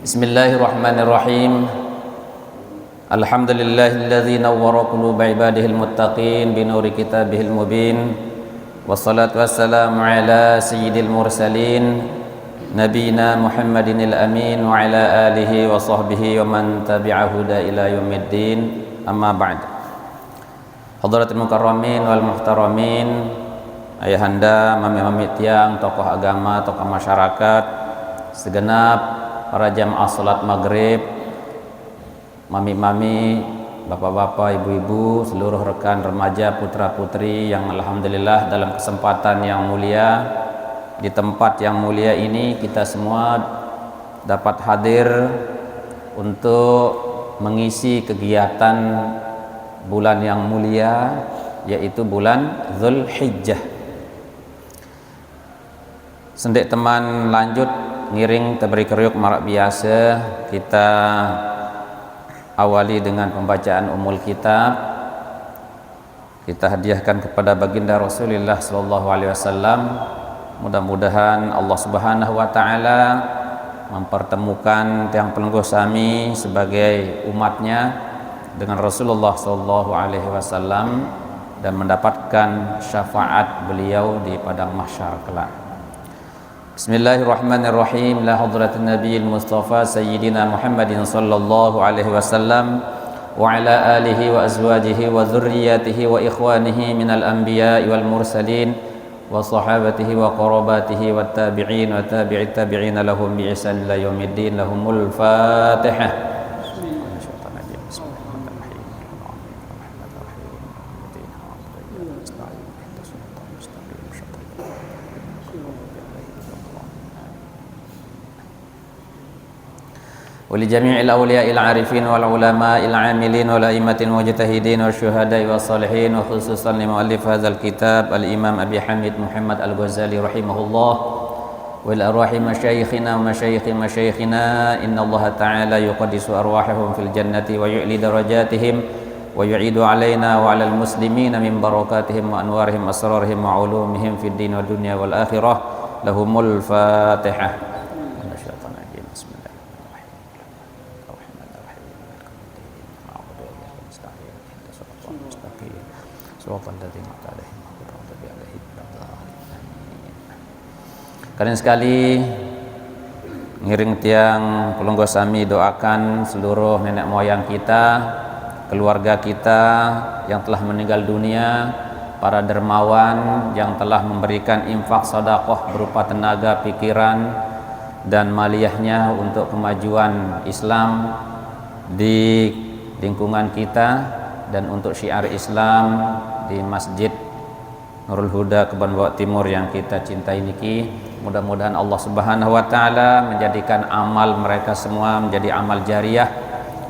Bismillahirrahmanirrahim. Alhamdulillahilladzi nawwara quluba ibadihil muttaqin bi nuri kitabihil mubin. Wassalatu wassalamu ala sayyidil mursalin nabiyina Muhammadinil amin wa ala alihi wa sahbihi wa man tabi'ahu da ila yaumiddin. Amma ba'd. Hadratul mukarramin wal muhtaramin, ayahanda, mami-mami tiang, tokoh agama, tokoh masyarakat, segenap para jamaah salat maghrib, mami-mami, bapak-bapak, ibu-ibu, seluruh rekan remaja, putra-putri yang alhamdulillah dalam kesempatan yang mulia, di tempat yang mulia ini kita semua dapat hadir untuk mengisi kegiatan bulan yang mulia, yaitu bulan Dzulhijjah. Sendek teman lanjut ngiring teberi kriuk marak biasa, kita awali dengan pembacaan umul kitab. Kita hadiahkan kepada baginda Rasulullah sallallahu alaihi wasallam. Mudah-mudahan Allah Subhanahu wa taala mempertemukan tiang pelengguh sami sebagai umatnya dengan Rasulullah sallallahu alaihi wasallam dan mendapatkan syafaat beliau di padang mahsyar kelak. Bismillahirrahmanirrahim. La hadratin nabiyil mustafa sayyidina Muhammadin sallallahu alaihi wasallam wa ala alihi wa azwajihi wa dhurriyyatihi wa ikhwanihi minal anbiya'i wal mursalin wa sahabatihi wa qarabatihi wat tabi'in wa tabi'it tabi'in lahum bi ihsan ila yaumiddin. Lahumul Fatihah. ولجميع الأولياء العارفين والعلماء العاملين والأئمة المجتهدين والشهداء والصالحين وخصوصا لمؤلف هذا الكتاب الإمام أبي حميد محمد الغزالي رحمه الله والأرواح مشايخنا ومشايخ مشايخنا إن الله تعالى يقدس أرواحهم في الجنة ويعلي درجاتهم ويعيد علينا وعلى المسلمين من بركاتهم وأنوارهم أسرارهم وعلومهم في الدين والدنيا والآخرة. لهم الفاتحة. Kalian sekali ngiring tiang pelungguh sami doakan seluruh nenek moyang kita, keluarga kita yang telah meninggal dunia, para dermawan yang telah memberikan infak sedekah berupa tenaga, pikiran dan maliyahnya untuk kemajuan Islam di lingkungan kita dan untuk syiar Islam di Masjid Nurul Huda Kebon Bawak Timur yang kita cintai niki. Mudah-mudahan Allah Subhanahu wa taala menjadikan amal mereka semua menjadi amal jariah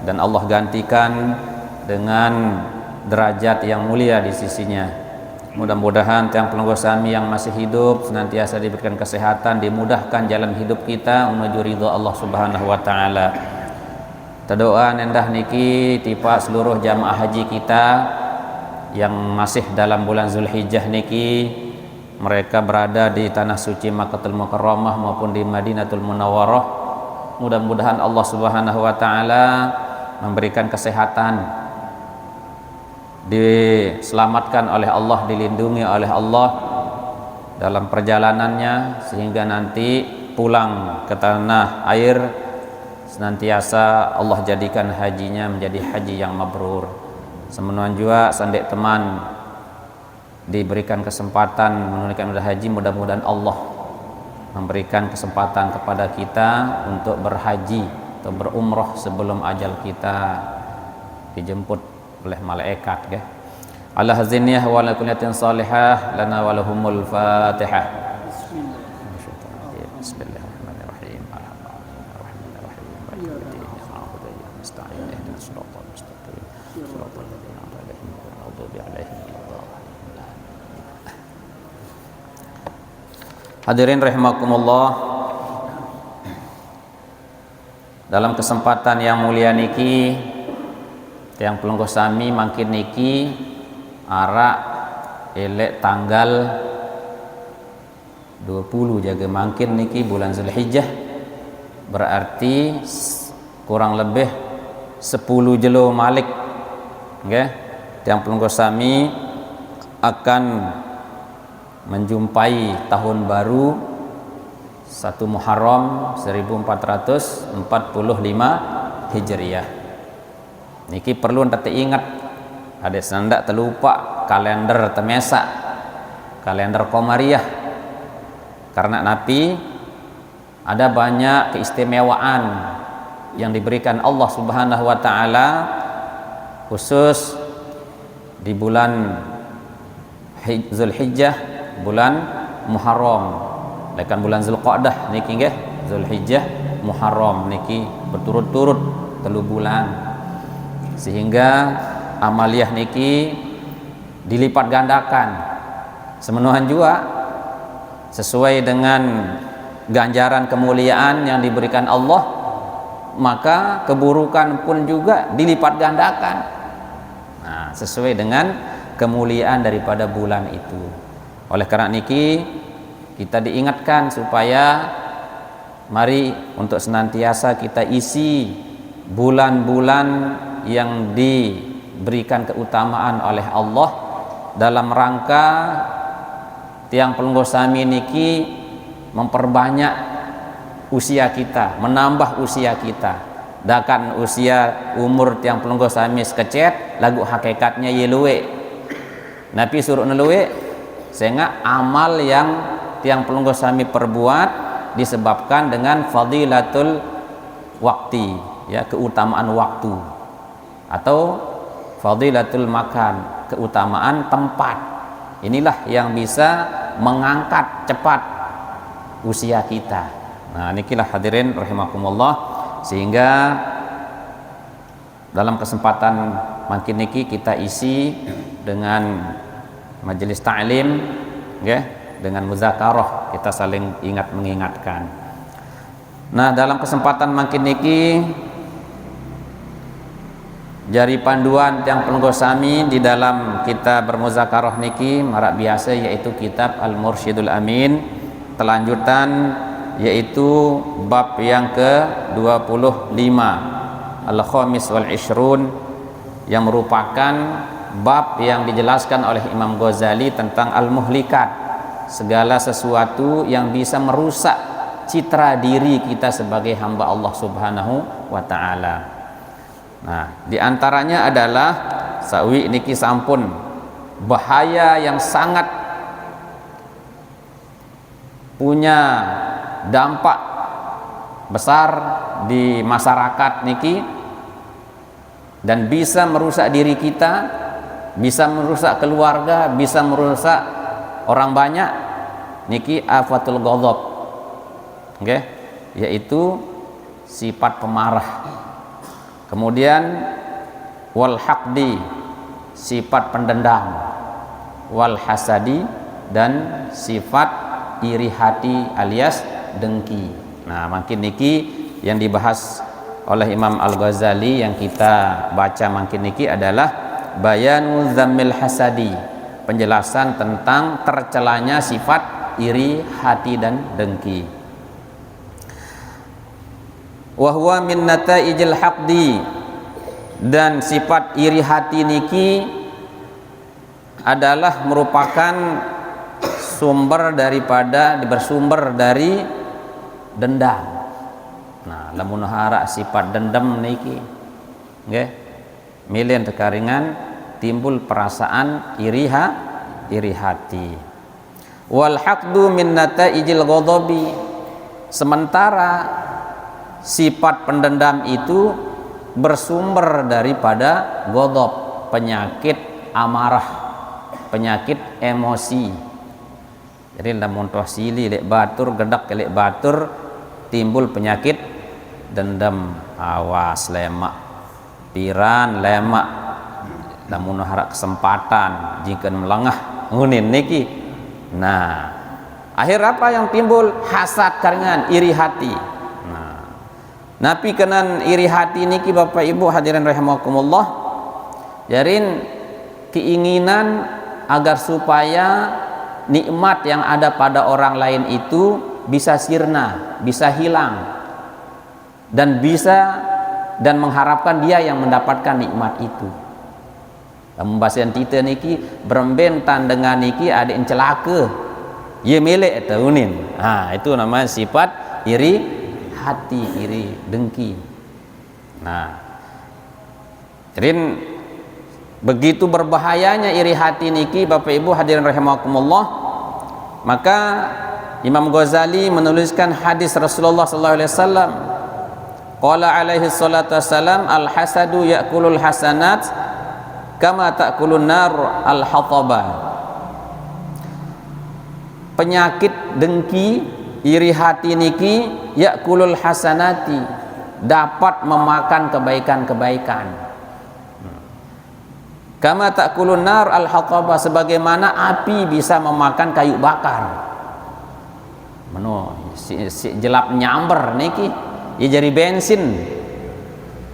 dan Allah gantikan dengan derajat yang mulia di sisinya. Mudah-mudahan tiang pelungguh sami yang masih hidup senantiasa diberikan kesehatan, dimudahkan jalan hidup kita menuju ridha Allah Subhanahu wa taala. Doa nendah niki tipa seluruh jamaah haji kita yang masih dalam bulan Dzulhijjah niki, mereka berada di tanah suci Makkahul Mukarramah maupun di Madinatul Munawwarah. Mudah-mudahan Allah Subhanahu wa taala memberikan kesehatan, diselamatkan oleh Allah, dilindungi oleh Allah dalam perjalanannya sehingga nanti pulang ke tanah air senantiasa Allah jadikan hajinya menjadi haji yang mabrur. Semenuan juga sandek teman diberikan kesempatan menunaikan ibadah haji, mudah-mudahan Allah memberikan kesempatan kepada kita untuk berhaji atau berumrah sebelum ajal kita dijemput oleh malaikat ya. Ala haziniyah wa ala kunyatin salihah lana wa lahumul Fatihah. Bismillahirrahmanirrahim. Hadirin rahimakumullah, dalam kesempatan yang mulia niki tiang pelungguh sami makin niki arak elek tanggal 20 jaga makin niki bulan Dzulhijjah berarti kurang lebih 10 jelo malik, okay? Tiang pelungguh sami akan menjumpai tahun baru 1 Muharram 1445 Hijriah. Niki perlu ndak ingat, ada sendak terlupa kalender temesak, kalender Komariah. Karena Nabi ada banyak keistimewaan yang diberikan Allah Subhanahu wa taala khusus di bulan Zulhijjah, bulan Muharram. Lekan bulan Zulqa'dah niki nggih, Zulhijjah, Muharram niki berturut-turut 3 bulan. Sehingga amaliyah niki dilipat gandakan. Semenuhan juga sesuai dengan ganjaran kemuliaan yang diberikan Allah, maka keburukan pun juga dilipat gandakan. Nah, sesuai dengan kemuliaan daripada bulan itu. Oleh karena niki kita diingatkan supaya mari untuk senantiasa kita isi bulan-bulan yang diberikan keutamaan oleh Allah dalam rangka tiang pelungguh sami niki memperbanyak usia kita, menambah usia kita. Dakan usia umur tiang pelungguh sami sekecet lagu hakikatnya ye luwe. Nabi suruh neluwe sehingga amal yang tiang pelungguh sami perbuat disebabkan dengan fadilatul wakti, ya, keutamaan waktu, atau fadilatul makan, keutamaan tempat. Inilah yang bisa mengangkat cepat usia kita. Nah, nikilah hadirin rahimakumullah, sehingga dalam kesempatan makin niki kita isi dengan majelis ta'lim, okay? Dengan muzakarah kita saling ingat mengingatkan. Nah, dalam kesempatan makin niki jari panduan yang pelungguh sami di dalam kita bermuzakarah niki marak biasa, yaitu kitab Al-Mursyidul Amin, telanjutan yaitu bab yang ke-25 Al-Khamis wal Ishrun, yang merupakan bab yang dijelaskan oleh Imam Ghazali tentang al-muhlikat, segala sesuatu yang bisa merusak citra diri kita sebagai hamba Allah Subhanahu wa taala. Nah, diantaranya adalah sawi niki sampun bahaya yang sangat punya dampak besar di masyarakat niki dan bisa merusak diri kita, bisa merusak keluarga, bisa merusak orang banyak niki afatul ghadab, okay? Yaitu sifat pemarah. Kemudian wal haqdi, sifat pendendam, wal hasadi, dan sifat iri hati alias dengki. Nah, makin niki yang dibahas oleh Imam Al-Ghazali yang kita baca makin niki adalah bayanu dzammil hasadi, penjelasan tentang tercelanya sifat iri hati dan dengki. Wa huwa min nataijil haqdi, dan sifat iri hati niki adalah merupakan bersumber dari dendam. Nah, lamun hara sifat dendam niki nggih milih tekaringan timbul perasaan iri hati. Wal haqdu min nataijil ghadabi, sementara sifat pendendam itu bersumber daripada ghadab, penyakit amarah, penyakit emosi. Jadi lamun toh sili lek batur, gedak lek batur, timbul penyakit dendam, awas lemak, piran lemak, lamun harap kesempatan jika melengah ngunin niki. Nah, akhir apa yang timbul? Hasad karengan iri hati. Nah, napi kenan iri hati niki Bapak Ibu hadirin rahimakumullah, jarin keinginan agar supaya nikmat yang ada pada orang lain itu bisa sirna, bisa hilang. dan bisa dan mengharapkan dia yang mendapatkan nikmat itu. Pembahasan kita niki berembentan dengan niki ada yang celaka, ia milik taunin. Itu namanya sifat iri hati, iri dengki. Jadi begitu berbahayanya iri hati niki, Bapak Ibu hadirin rahimakumullah. Maka Imam Ghazali menuliskan hadis Rasulullah sallallahu alaihi wasallam. Qala alaihi salatu wassalam, al hasadu ya'kulul hasanat kama ta'kulun nar al hataba. Penyakit dengki, iri hati niki ya'kulul hasanati, dapat memakan kebaikan-kebaikan. Kama ta'kulun nar al hataba, sebagaimana api bisa memakan kayu bakar. Si jelap nyamber niki ia jadi bensin,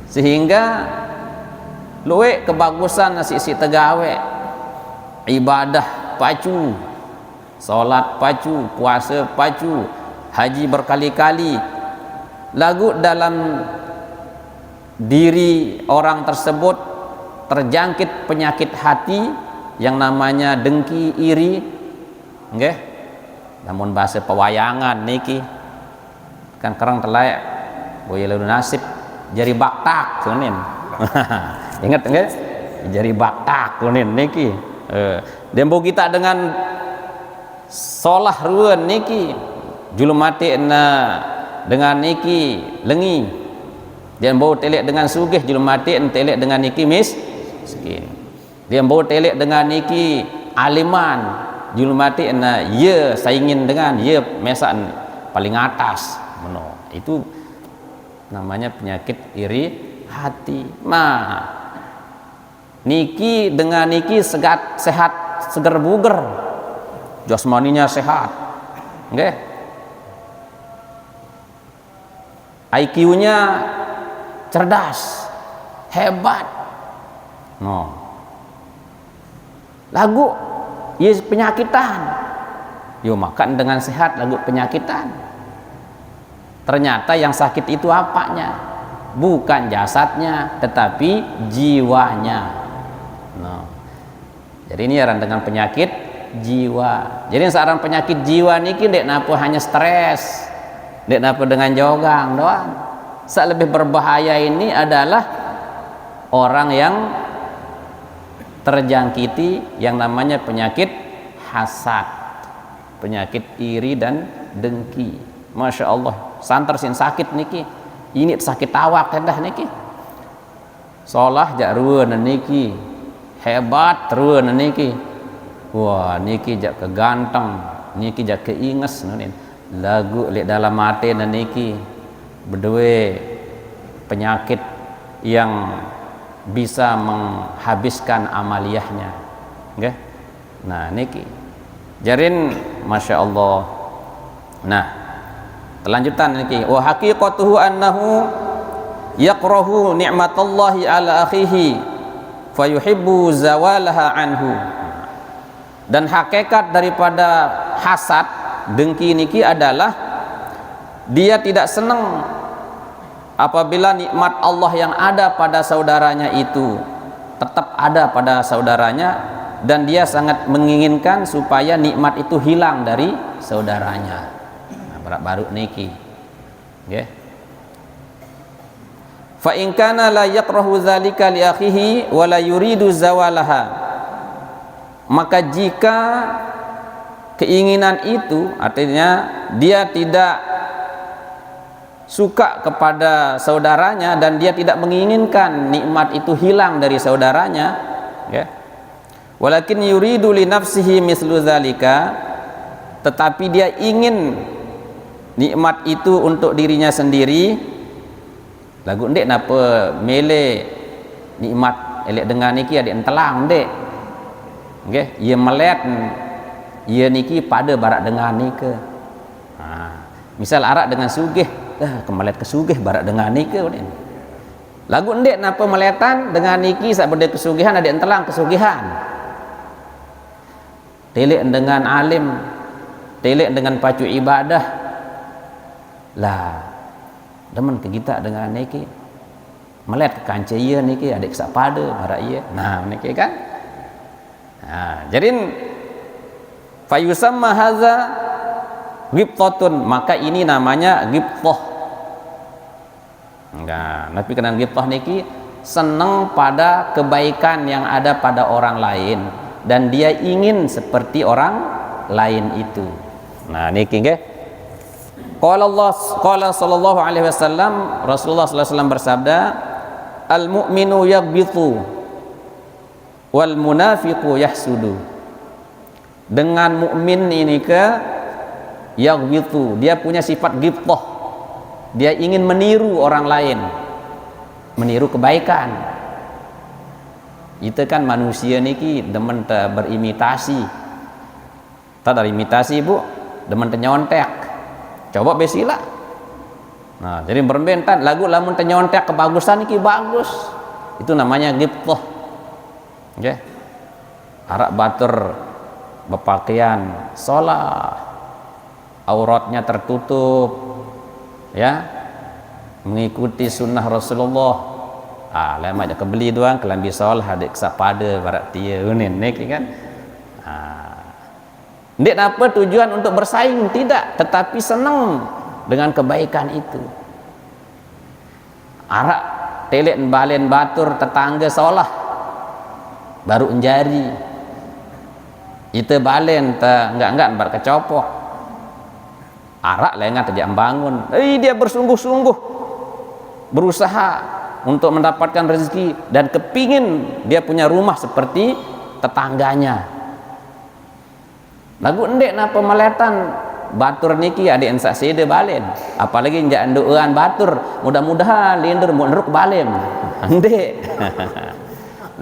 sehingga luwe kebagusan si tegawe ibadah pacu, salat pacu, puasa pacu, haji berkali-kali, lagu dalam diri orang tersebut terjangkit penyakit hati yang namanya dengki, iri, nggih. Namun bahasa pewayangan niki kan kerang telayak boya lalu nasib jari baktak kunin. Ingat enggak? Jari baktak kunin niki. Dembo kita dengan solah ruan niki julum mati na dengan niki lengi. Dembo telek dengan sugih julum mati telek dengan niki miskin. Dembo telek dengan niki aliman julum mati na ye saingin dengan ye mesan paling atas. Itu namanya penyakit iri hati. Niki dengan niki sehat seger buger, jasmaninya sehat, nggih. IQ-nya cerdas, hebat. Lagu ia penyakitan, yo makan dengan sehat lagu penyakitan. Ternyata yang sakit itu apanya? Bukan jasadnya, tetapi jiwanya. Jadi ini orang dengan penyakit jiwa. Jadi seorang penyakit jiwa niki dek napa hanya stres, dek napa dengan jogang doang. Lebih berbahaya ini adalah orang yang terjangkiti yang namanya penyakit hasad, penyakit iri dan dengki. Masya Allah, santer sin sakit niki, ini sakit awak dah niki. Solah jak ruan niki, hebat ruan niki. Wah niki jak keganteng, niki jak keinges nih. Lagu lihat dalam mati niki, berdua penyakit yang bisa menghabiskan amaliyahnya, okay? Nah niki jarin masya Allah. Nah kelanjutan niki, wa haqiqatuhu annahu yaqrahu ni'matallahi ala akhihi fayuhibbu zawalaha anhu. Dan hakikat daripada hasad dengki niki adalah dia tidak senang apabila nikmat Allah yang ada pada saudaranya itu tetap ada pada saudaranya, dan dia sangat menginginkan supaya nikmat itu hilang dari saudaranya. Baru niki, okay. Fa in kana la yakrahu dzalika li akhihi wa la yuridu zawalaha, maka jika keinginan itu artinya dia tidak suka kepada saudaranya dan dia tidak menginginkan nikmat itu hilang dari saudaranya, ya. Walakin yuridu li nafsihi mislu dzalika, tetapi dia ingin nikmat itu untuk dirinya sendiri. Lagu ndek napa mele nikmat elek dengan niki adik entelang ndek, nggih. Ia melet ia niki pada barak dengan nike. Misal arak dengan sugih, kemelet ke sugih barak dengan nike. Lagu ndek napa meletan dengan niki sak benda kesugihan adik entelang kesugihan. Telek dengan alim, telek dengan pacu ibadah lah demen ke kita dengan niki melihat ke kanca ieu niki adik sapada bara ieu. Nah niki kan. Nah, jadi fayusamma hadza ghibtatun, maka ini namanya ghibtah. Nah, tapi kenal ghibtah niki senang pada kebaikan yang ada pada orang lain dan dia ingin seperti orang lain itu. Nah niki nggih. Qala sallallahu alaihi wasallam, Rasulullah sallallahu alaihi wasallam bersabda, al mu'minu yaghbitu wal munafiqu yahsudu. Dengan mukmin ini ke yaghbitu, dia punya sifat ghibtah. Dia ingin meniru orang lain, meniru kebaikan. Itu kan manusia niki demen berimitasi. Tak dari imitasi Bu, demen nyontek. Coba besila. Nah, jadi berbentan lagu lamun nyontek kebagusan niki bagus. Itu namanya ghibtah. Nggih. Arak batur berpakaian sholat, auratnya tertutup, ya, mengikuti sunnah Rasulullah. Lama aja kebeli doang kelambi sholat adik sapada barat dia unin niki kan. Ndik apa tujuan untuk bersaing, tidak, tetapi senang dengan kebaikan itu. Arak telet balen batur tetangga solah baru enjari itu balen enggak berkecopok arak lengan terjam bangun, dia bersungguh-sungguh berusaha untuk mendapatkan rezeki dan kepingin dia punya rumah seperti tetangganya. Lagu endek napa meletan batur niki adik ensak sede balen, apalagi njak ndoan batur mudah-mudahan lindur munruk balen endek.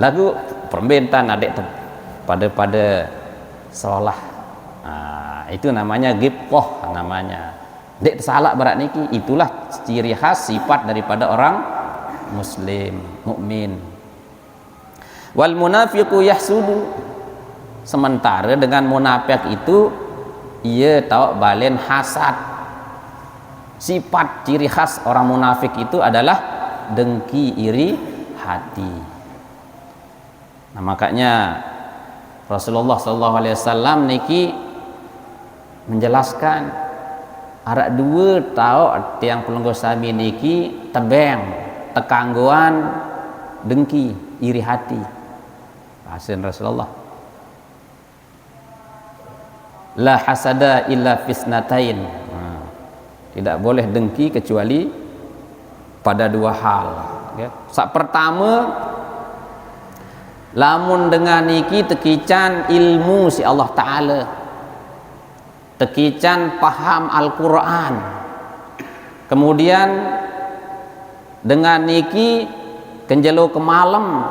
Lagu perbentan adik pada sholah. Itu namanya ghibtah namanya. Dek salah berat niki, itulah ciri khas sifat daripada orang muslim mukmin. Wal munafiqu yahsudu, sementara dengan munafik itu ia tahu balen hasad. Sifat ciri khas orang munafik itu adalah dengki, iri hati. Nah makanya Rasulullah SAW niki menjelaskan arak dua tahu tiang pelenggo sami niki tebeng tekangguan dengki iri hati. Bahasa Rasulullah, la hasada illa fisnatain, tidak boleh dengki kecuali pada dua hal. Sak pertama, lamun dengan niki tekican ilmu si Allah Ta'ala, tekican paham Al-Quran, kemudian dengan niki kenjelo ke malam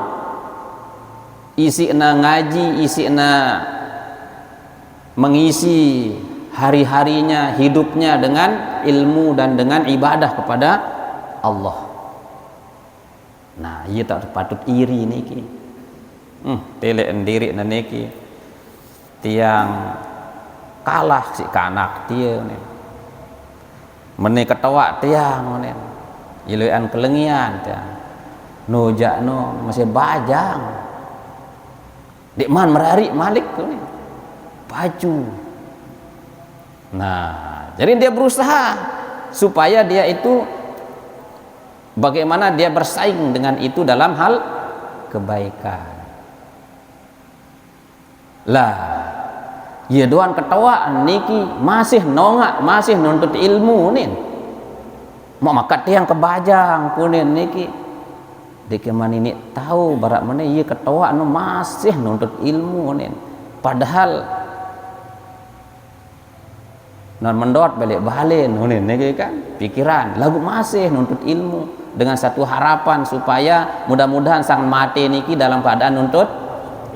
isi na ngaji, isi na mengisi hari-harinya, hidupnya dengan ilmu dan dengan ibadah kepada Allah. Nah, ia tak patut iri niki. Telek endiri niki tiang kalah si kanak dia nih. Mene ketawa tiang nih. Iluan kelengian tiang. Nojak no masih bajang. Dek man merari malik tuh nih. Baju. Nah, jadi dia berusaha supaya dia itu bagaimana dia bersaing dengan itu dalam hal kebaikan. Lah, ya doan ketawaan niki masih nongak, masih nuntut ilmu nih. Mau makat yang kebajang kunin niki. Dikeman ini tahu barak mana ia ketawa no masih nuntut ilmu nih. Padahal non mendot balik balen niki kan pikiran lagu masih nuntut ilmu dengan satu harapan supaya mudah-mudahan sang mati niki dalam keadaan nuntut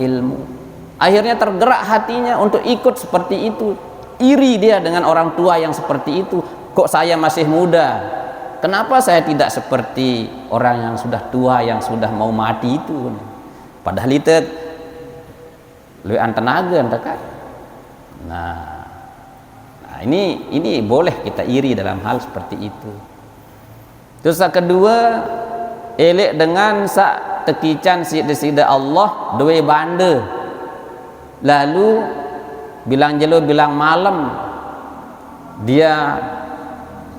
ilmu. Akhirnya tergerak hatinya untuk ikut seperti itu. Iri dia dengan orang tua yang seperti itu. Kok saya masih muda? Kenapa saya tidak seperti orang yang sudah tua, yang sudah mau mati itu? Padahal itu lebih tenaga kan? Nah, ini boleh kita iri dalam hal seperti itu. Dosa kedua, elek dengan sak tekican sida Allah duwe banda. Lalu bilang jelo bilang malam dia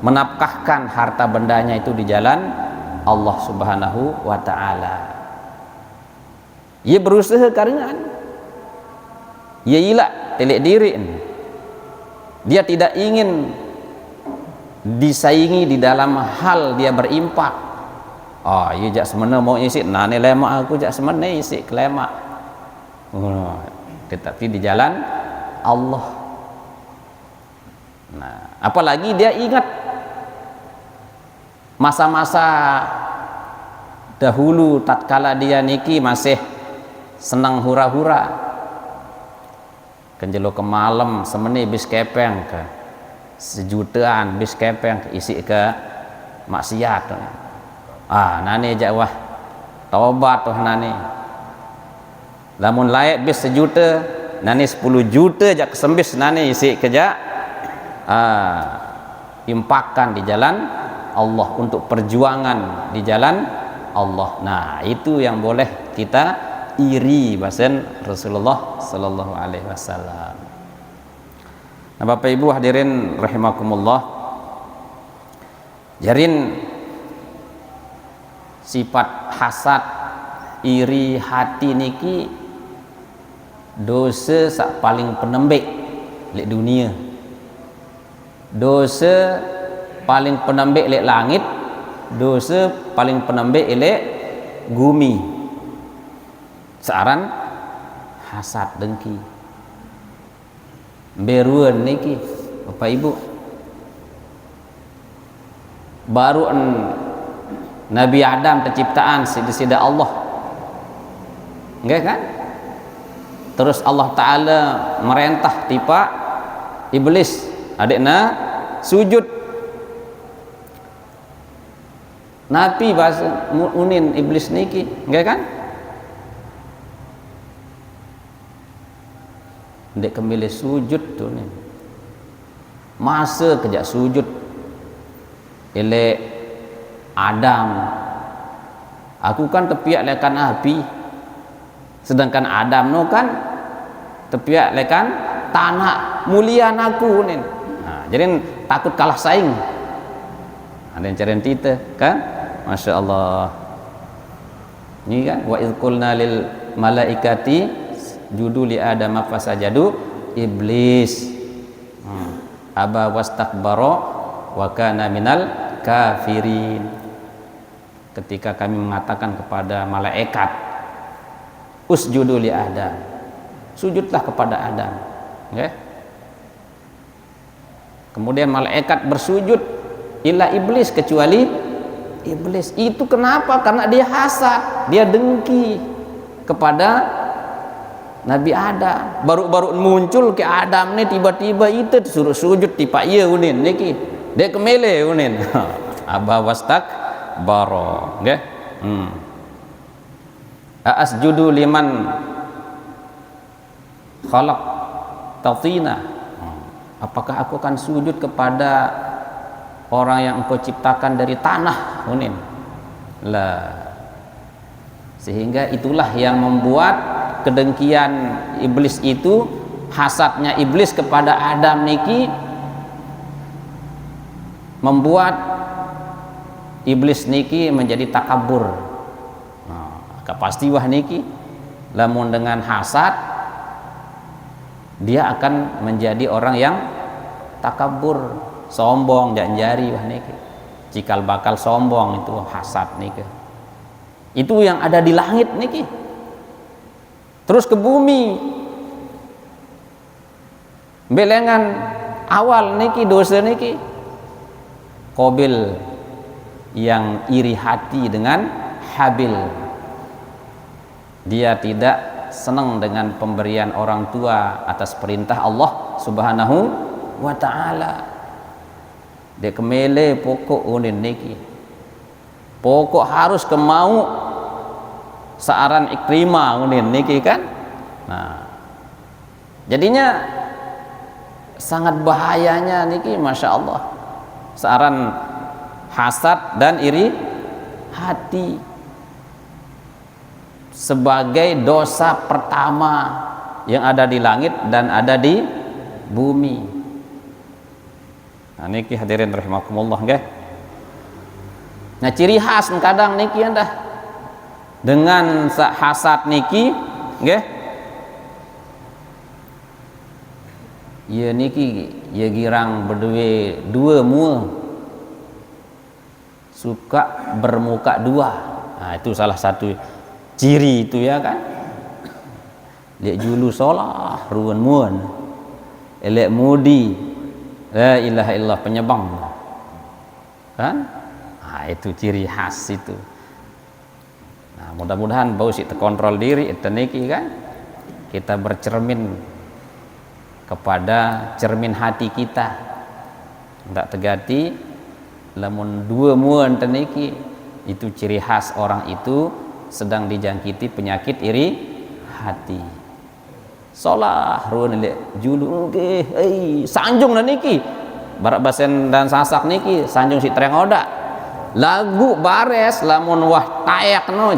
menafkahkan harta bendanya itu di jalan Allah Subhanahu wa taala. Ia berusaha karena ia ilak telek diri. Dia tidak ingin disaingi di dalam hal dia berimpak. Oh, ia jak semena mau isi nane lemak aku jak semena isi kelemak. Oh, tetapi di jalan Allah. Nah, apalagi dia ingat masa-masa dahulu tatkala dia niki masih senang hura-hura. Kenjelo ke malam semeni bis kepeng ke sejutaan bis kepeng ke isi ke maksiat. Nani jak wah taubat tuh nani. Lamun layak bis sejuta nani 10 juta jak kesembis nani isi kerja impakkan di jalan Allah untuk perjuangan di jalan Allah. Nah, itu yang boleh kita iri bahasan Rasulullah sallallahu alaihi wasallam. Nah, Bapak Ibu hadirin rahimakumullah, jarin sifat hasad iri hati niki dosa sak paling penembik lek dunia. Dosa paling penembik lek langit, dosa paling penembik lek bumi. Searan hasad dengki beruan niki Bapak Ibu. Baru Nabi Adam terciptaan sida Allah, enggak kan? Terus Allah Ta'ala merentah tipa iblis adikna sujud. Nabi bahasa unin iblis niki, enggak kan? Ndek kembali sujud tuh nih. Masa kejak sujud elek Adam. Aku kan tepiak lekan api, sedangkan Adam no kan tepiak lekan tanah. Mulia aku nih. Nah, jadi takut kalah saing. Ada yang cariin kita kan? Masya Allah. Ini kan wa idh qulna lil malaikati judu li Adam fasajadu iblis aba wastakbara wa kana minal kafirin. Ketika kami mengatakan kepada malaikat usjudu li Adam, sujudlah kepada Adam, okay? Kemudian malaikat bersujud illa iblis, kecuali iblis. Itu kenapa? Karena dia hasad, dia dengki kepada Nabi Adam. Baru-baru muncul ke Adam nih, tiba-tiba itu disuruh sujud tipa iya unin niki. Dia kemele unin. Aba wastakbara, nggih. Asjudu liman khalaq tatina. Apakah aku akan sujud kepada orang yang engkau ciptakan dari tanah unin? Lah. Sehingga itulah yang membuat kedengkian iblis itu, hasadnya iblis kepada Adam niki membuat iblis niki menjadi takabur. Pasti wah niki lamun dengan hasad dia akan menjadi orang yang takabur, sombong, janjari wah niki. Cikal bakal sombong itu hasad niki. Itu yang ada di langit niki. Terus ke bumi. Belengan awal niki dosa niki Qabil yang iri hati dengan Habil. Dia tidak senang dengan pemberian orang tua atas perintah Allah Subhanahu wa ta'ala. Dia kemele pokok unin niki. Pokok harus kemau searan Ikrimah unin niki kan. Nah, jadinya sangat bahayanya niki, masya Allah. Searan hasad dan iri hati sebagai dosa pertama yang ada di langit dan ada di bumi. Nah niki hadirin rahimakumullah nggih. Nah ciri khas kadang niki anda dengan hasad niki nggih. Ya niki ya girang berdua dua mua suka bermuka dua. Nah itu salah satu ciri itu ya kan. Lek julu solah ruan muan elek mudi la ilaha illallah penyebang kan. Nah itu ciri khas itu. Nah mudah-mudahan bau sih terkontrol diri itu niki kan, kita bercermin kepada cermin hati kita tidak tegati lamun dua muan teniki. Itu ciri khas orang itu sedang dijangkiti penyakit iri hati. Solah ruan lek julu nggih sanjung dan niki barak basen dan sasak niki sanjung si tereng oda lagu bares lamun wah tayak no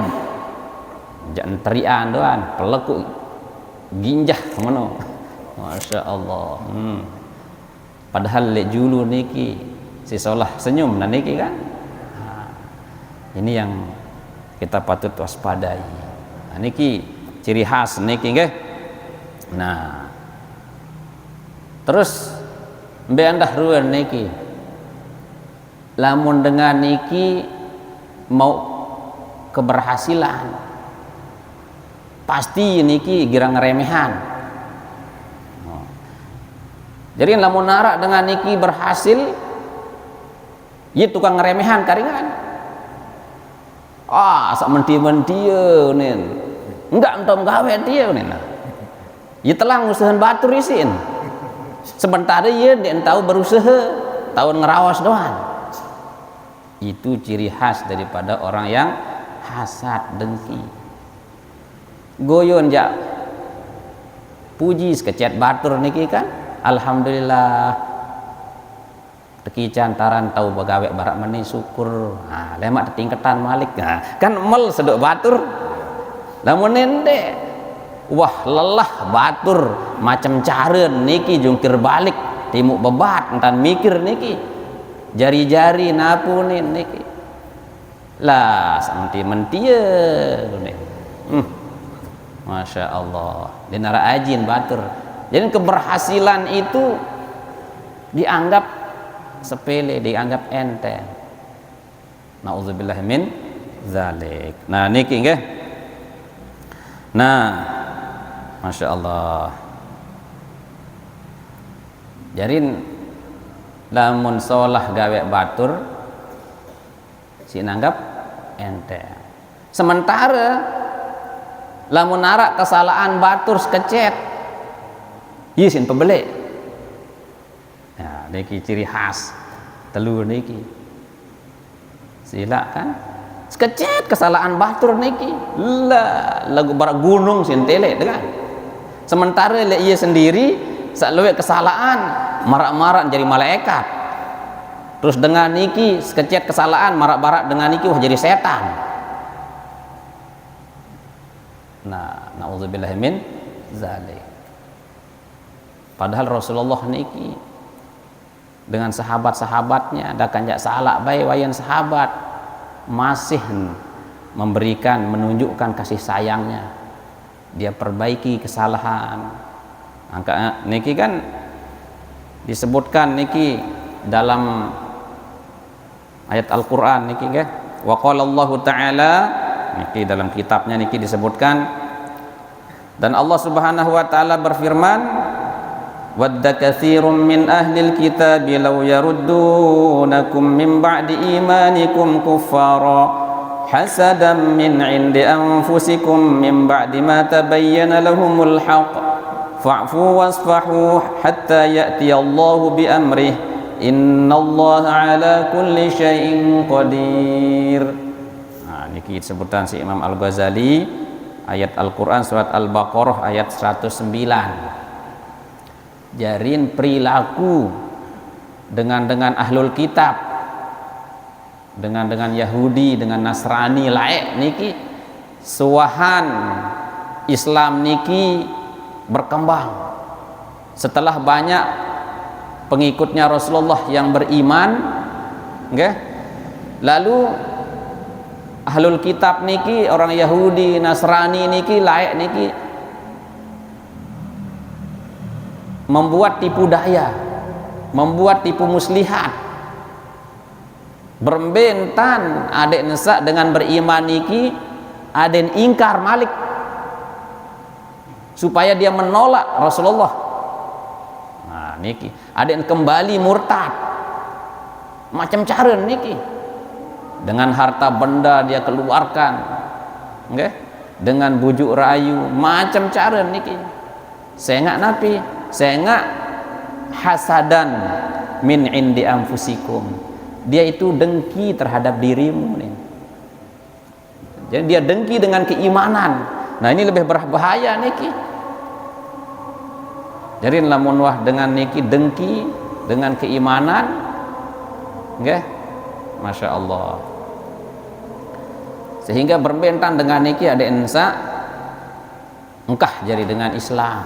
jangan terian doan peleku ginjah kemana. Masya Allah. Padahal lek julu niki si solah senyum dan niki kan. Nah, ini yang kita patut waspadai. Nah, niki ciri khas niki nggih. Nah terus mbe andah ruan niki lamun dengan niki mau keberhasilan pasti niki girang remehan. Jadi lamun narak dengan niki berhasil ya tukang ngeremehan karingan. Sak menti-menti nen enggak entom gawe dia nen. Ya telang usahan batur isin sementara ya dia tahu berusaha tahun ngerawas doang. Itu ciri khas daripada orang yang hasad dengki. Goyon ja puji sekecet batur niki kan alhamdulillah teki cantaran tahu begawe barak meni syukur. Nah lemak tingkatan malik. Nah, kan mel sedok batur lamun nende wah lelah batur macam cara niki jungkir balik timuk bebat entan mikir niki jari-jari napunin niki lah menti-menti Masya Allah dinara ajin batur. Jadi keberhasilan itu dianggap sepele, dianggap enteng. Nauzubillah min zalik. Nah niki nggih. Nah Masya Allah. Jadi lamun solah gawe batur si nanggap enteng. Sementara lamun narak kesalahan batur sekecet yisin pembeli. Nah niki ciri khas telur niki. Sila kan sekecet kesalahan batur niki lah lagu barak gunung sintele dengan. Sementara le ia sendiri sak luwih kesalahan marak-marak jadi malaikat. Terus dengan niki sekecet kesalahan marak-marak dengan niki wah jadi setan. Nah, naudzubillah min zalik. Padahal Rasulullah niki dengan sahabat-sahabatnya ada kanjak salah bae wayan sahabat masih memberikan menunjukkan kasih sayangnya. Dia perbaiki kesalahan. Angka niki kan disebutkan niki dalam ayat Al-Qur'an niki nggih. Wa qala Allah taala niki dalam kitabnya niki disebutkan dan Allah Subhanahu wa taala berfirman wadda katsirun min ahlil kitabi law yaruddunakum min ba'di imanikum kuffara hasadan min 'indi anfusikum min ba'di ma tabayyana lahumul haqq fa'fu wasfahu hatta ya'ti Allahu bi amrih innallaha 'ala kulli syai'in qadir. Nah niki sebutan si Imam Al-Ghazali ayat Al-Qur'an surat Al-Baqarah ayat 109. Jarin perilaku dengan ahlul kitab dengan Yahudi, dengan Nasrani laek niki suwahan Islam niki berkembang setelah banyak pengikutnya Rasulullah yang beriman, nggih. Lalu ahlul kitab niki, orang Yahudi, Nasrani niki laek niki membuat tipu daya, membuat tipu muslihat, berbentan adik nesa dengan beriman niki aden ingkar malik supaya dia menolak Rasulullah. Nah niki aden kembali murtad macam cara niki, dengan harta benda dia keluarkan, okay? Dengan bujuk rayu macam cara niki. Saya nggak napi, saya nggak hasadan min indi anfusikum. Dia itu dengki terhadap dirimu nih. Jadi dia dengki dengan keimanan. Nah ini lebih berbahaya niki. Jadi lamun wah dengan niki dengki dengan keimanan, nggih, masya Allah. Sehingga berbentan dengan niki ada ensa engkah jadi dengan Islam.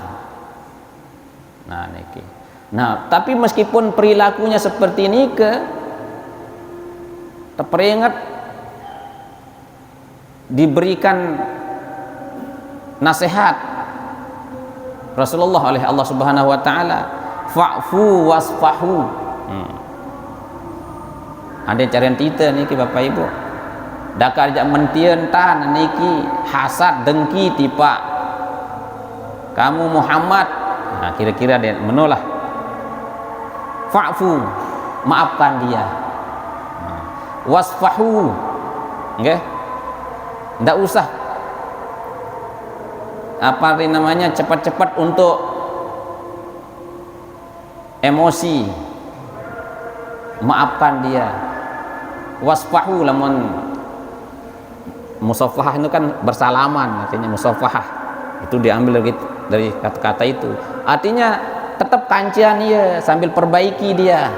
Nah niki. Nah tapi meskipun perilakunya seperti ini terperingat diberikan nasihat Rasulullah oleh Allah Subhanahu wa taala, fa'fu wasfahu. Ada carian kita niki Bapak Ibu. Dakar jak mentieun tan niki hasad dengki tipa kamu Muhammad. Nah kira-kira dia menolak. Fa'fu, maafkan dia. Wasfahu, nggih, ndak usah apa namanya cepat-cepat untuk emosi, maafkan dia. Wasfahu, lamun musafahah itu kan bersalaman, artinya musafahah itu diambil dari kata-kata itu, artinya tetap kancian dia sambil perbaiki dia.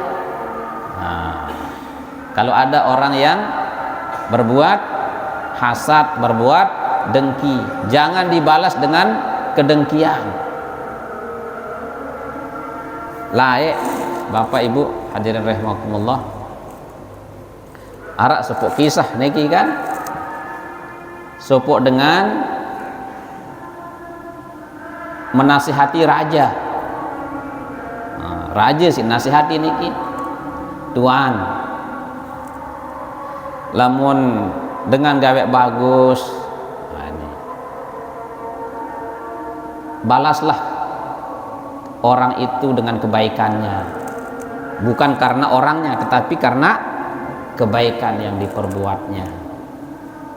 Nah, kalau ada orang yang berbuat hasad, berbuat dengki, jangan dibalas dengan kedengkian. Laik Bapak Ibu hadirin rahimakumullah. Arak sepuk kisah niki kan, sepuk dengan menasihati raja. Nah, raja sih nasihati niki, tuan lamun dengan gawe bagus, nah ini, balaslah orang itu dengan kebaikannya, bukan karena orangnya tetapi karena kebaikan yang diperbuatnya.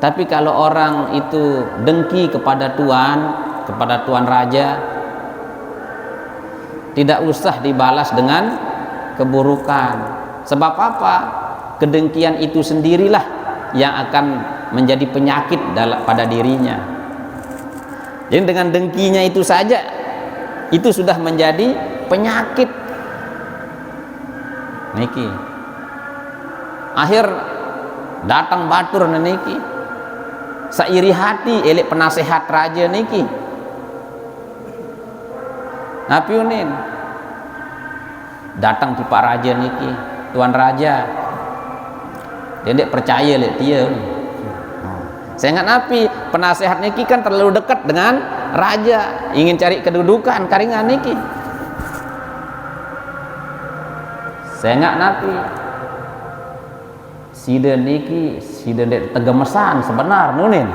Tapi kalau orang itu dengki kepada tuan raja, tidak usah dibalas dengan keburukan. Sebab apa? Kedengkian itu sendirilah yang akan menjadi penyakit pada dirinya. Jadi dengan dengkinya itu saja itu sudah menjadi penyakit niki. Akhir datang batur niki sairi hati elek penasehat raja niki. Napi unin datang ti Pak Raja niki, tuan raja dia percaya lihat dia. Saya ingat napi penasehat niki kan terlalu dekat dengan raja, ingin cari kedudukan karingan niki. Saya ingat napi sida niki sida dek tegemesan sebenar nunin.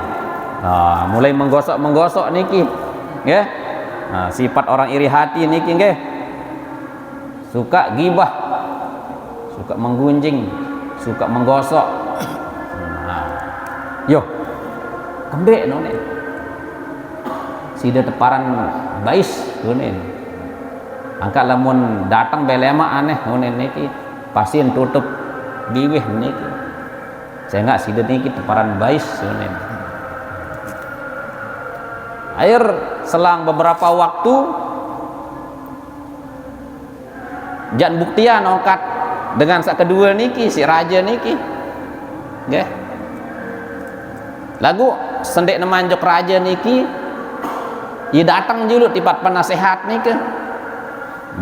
Nah, mulai menggosok niki, ya. Nah, sifat orang iri hati niki nggih. Suka gibah, suka menggunjing, suka menggosok. Nah, yo kembek nunin. Sida teparan bais nunin. Angkat lamun datang belema aneh nunin niki, pasien tutup biwih niki. Saya enggak sida niki teparan bais nunin. Air selang beberapa waktu jan buktian ongkat dengan sak kedua niki si raja niki. nggih. Lagu sendek nemanjok raja niki ia datang julu tipat penasehat niki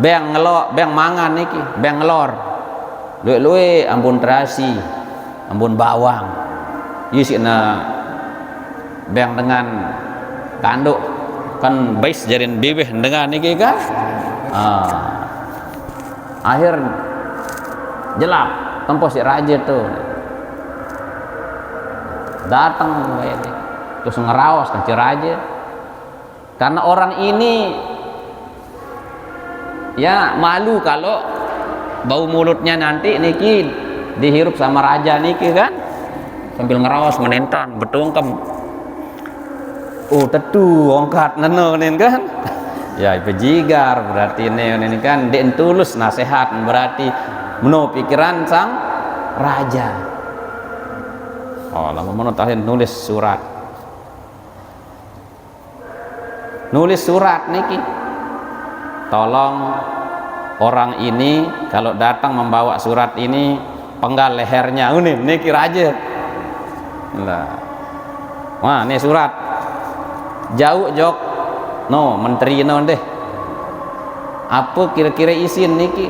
beng ngelok beng mangan niki beng ngelor luwe-luwe ambun terasi ambun bawang yisina beng dengan kanduk kan bais jarin bibih dengan niki kan akhir jelap tempo si raja tuh datang terus ngerawas kan si raja karena orang ini ya malu kalau bau mulutnya nanti niki dihirup sama raja niki kan sambil ngerawas menentan betungkem tetu ongkat nenonin kan ya pejigar berarti ini kan den tulus nasihat berarti meno pikiran sang raja. Lama meno tahin nulis surat niki tolong orang ini kalau datang membawa surat ini penggal lehernya unin niki raja lah wah ini surat jauh jok no menteri no deh apa kira-kira isin niki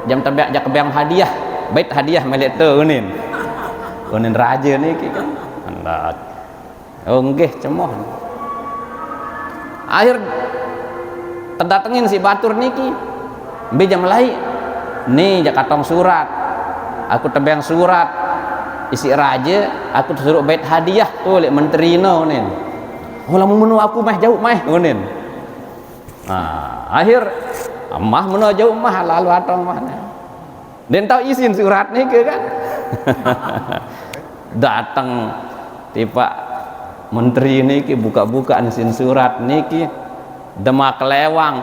jam tebiak jak kebiang hadiah bait hadiah melek tu unin raja niki kan Allah nggih cemoh akhir terdatengin si batur niki mbe jam lai nih jak katong surat aku tebiang surat isi raja aku suruh bait hadiah tuh lek menteri no unin lamun menu aku mah jauh mah unin akhir mah menu jauh mah lalu atong mah den tahu isin surat niki kan datang tiba menteri niki buka-buka isin surat niki demak lewang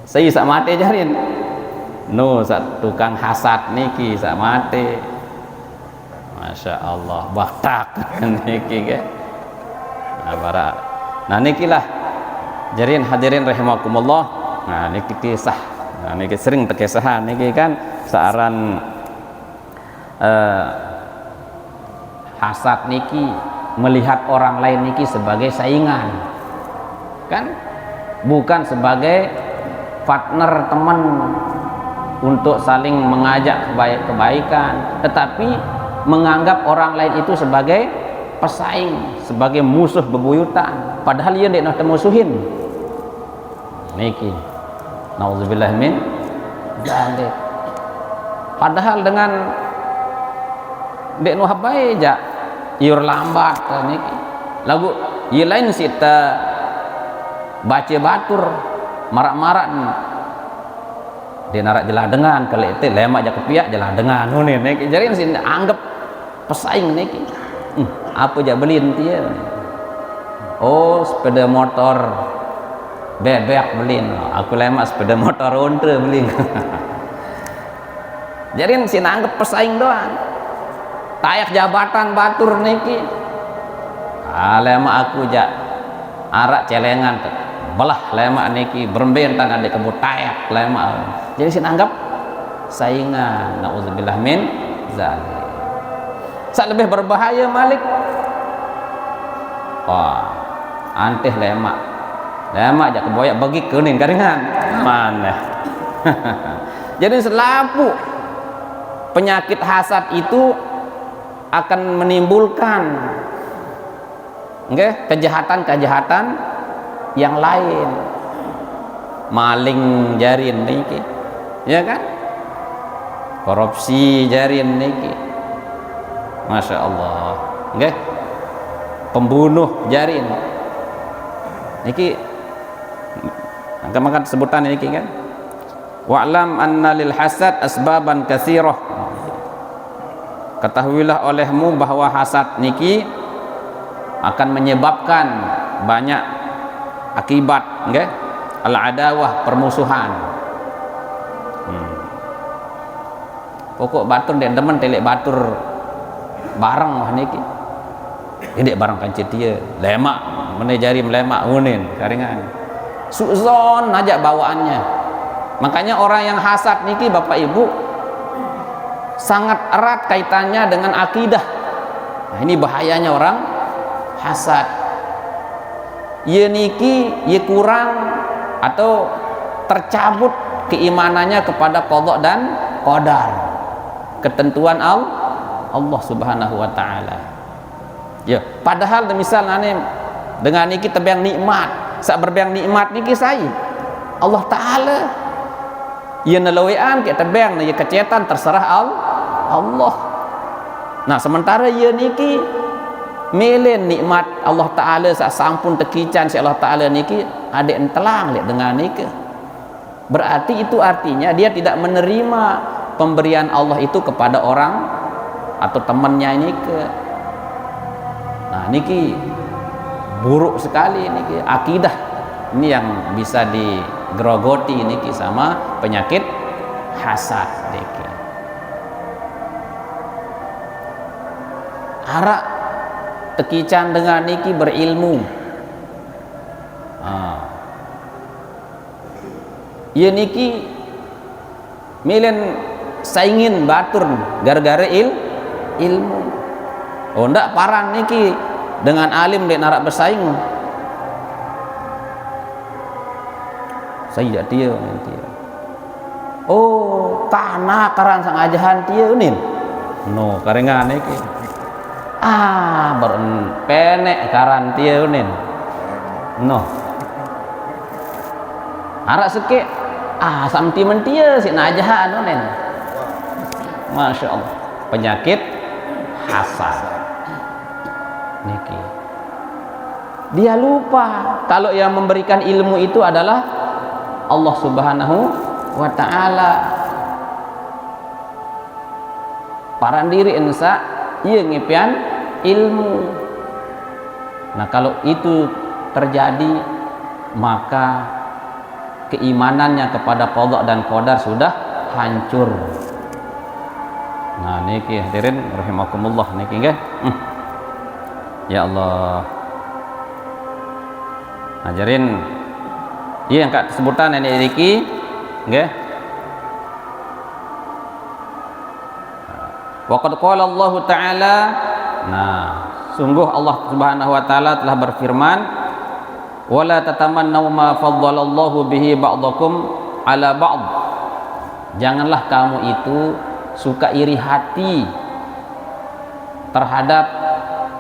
saya sak mate jarin no sak tukang hasad niki sak mate Masya Allah baktak niki ke nah niki lah jarin hadirin rahimakumullah nah niki kisah nah niki sering terkesahan niki kan searan hasad niki melihat orang lain niki sebagai saingan kan bukan sebagai partner teman untuk saling mengajak kebaikan tetapi menganggap orang lain itu sebagai pesaing sebagai musuh bebuyutan padahal dia tidak musuhin niki nauzubillah min dzalik padahal dengan dek nu habai ja iur lambat niki lagu ieu lain sita baca batur marak-marak dia narak jelah dengan kalau itu lemak ja kepiak jelah dengan nunin niki jadi sini anggap pesaing niki apa ja belin dia sepeda motor bebek belin aku lemak sepeda motor ontre belin jadi sini anggap pesaing doang tayak jabatan batur niki lemak aku ja arak celengan belah lemak niki berembentan ada kebut tayak lemak jadi sini anggap saingan nauzubillah min dzalik sak lebih berbahaya malik anteh lemak aja keboyak bagi kuning karingan mana jadi selapu penyakit hasad itu akan menimbulkan kejahatan-kejahatan yang lain maling jarin niki ya kan korupsi jarin niki Masya Allah pembunuh jarin niki angka-angka sebutan niki kan wa'lam anna lil hasad asbaban katsirah ketahuilah olehmu bahwa hasad niki akan menyebabkan banyak akibat al adawah permusuhan pokok batur dan teman telek batur barang mah niki ini barang kancet dia lemak menejari melemak unin karingan suzon aja bawaannya makanya orang yang hasad niki bapak ibu sangat erat kaitannya dengan akidah. Nah, ini bahayanya orang hasad. Ye niki ye kurang atau tercabut keimanannya kepada qada dan qadar, ketentuan Allah Subhanahu wa taala. Ya, padahal misal ane dengan niki tebang nikmat, sak berbiang nikmat niki saya Allah taala ye nelawean ke tebang ye kecetan terserah Allah. Nah, sementara ye niki melen nikmat Allah taala sak sampun tekican si Allah taala niki adek entelang lihat dengan niki. Berarti itu artinya dia tidak menerima pemberian Allah itu kepada orang atau temannya ini ke. Nah, niki buruk sekali niki akidah. Ini yang bisa digerogoti niki sama penyakit hasad niki. Arak tekican dengan niki berilmu. Ia niki milen saingin batur gara-gara ilmu. Oh ndak paran niki dengan alim dek narak bersaing. Saya dia nanti. Oh tanah karan sang ajahan dia unin. No karengan niki. Beren penek karan dia unin. No. Arak seke samti mentia si najahan unin. Masya Allah, penyakit hasad niki. Dia lupa kalau yang memberikan ilmu itu adalah Allah Subhanahu wa ta'ala. Paran diri ensa ia ngepian ilmu. Nah, kalau itu terjadi maka keimanannya kepada qada dan qadar sudah hancur. Nah niki hadirin rahimakumullah niki nggih. Ya Allah. Ajarin iya yang kak sebutan ini niki nggih. Wa qad qala Allah taala, nah sungguh Allah Subhanahu wa taala telah berfirman, wala tatamannaw ma faddalallahu bihi ba'dakum ala ba'd. Janganlah kamu itu suka iri hati terhadap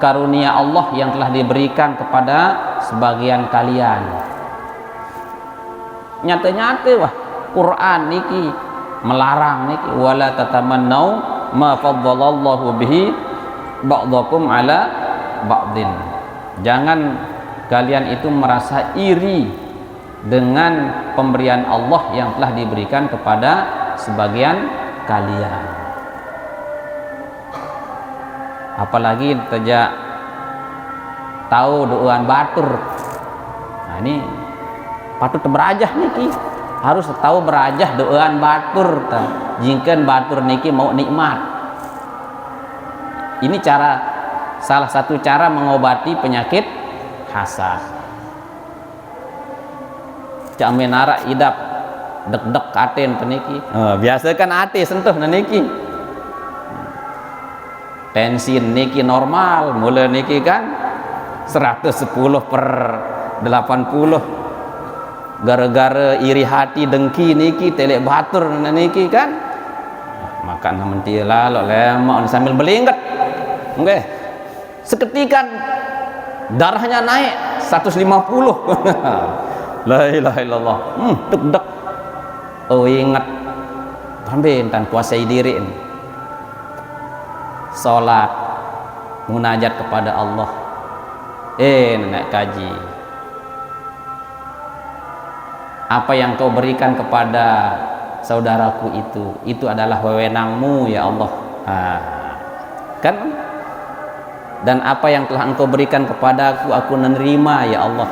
karunia Allah yang telah diberikan kepada sebagian kalian. Nyata-nyata wah Quran niki melarang niki wala tatamannaw ma faddalallahu bihi ba'dakum ala ba'din. Jangan kalian itu merasa iri dengan pemberian Allah yang telah diberikan kepada sebagian kalian. Apalagi tidak tahu doaan batur. Nah ini patut berajah niki, harus tahu berajah doaan batur. Jingken batur niki mau nikmat. Ini salah satu cara mengobati penyakit hasad. Cak menara idap dek-dek aten peniki. Biasa kan ate sentuh niki. Tensi niki normal, mulai niki kan 110/80. Gara-gara iri hati dengki niki telek batur niki kan. Makan menti lalu lemak sambil belingget. Nggih. Seketika darahnya naik 150. La ilaha illallah. Deg-deg. Oh ingat pambentan kuasai diri ini. Salat munajat kepada Allah. Nak kaji. Apa yang kau berikan kepada saudaraku itu adalah wewenangmu ya Allah. Kan? Dan apa yang telah engkau berikan kepadaku aku menerima ya Allah.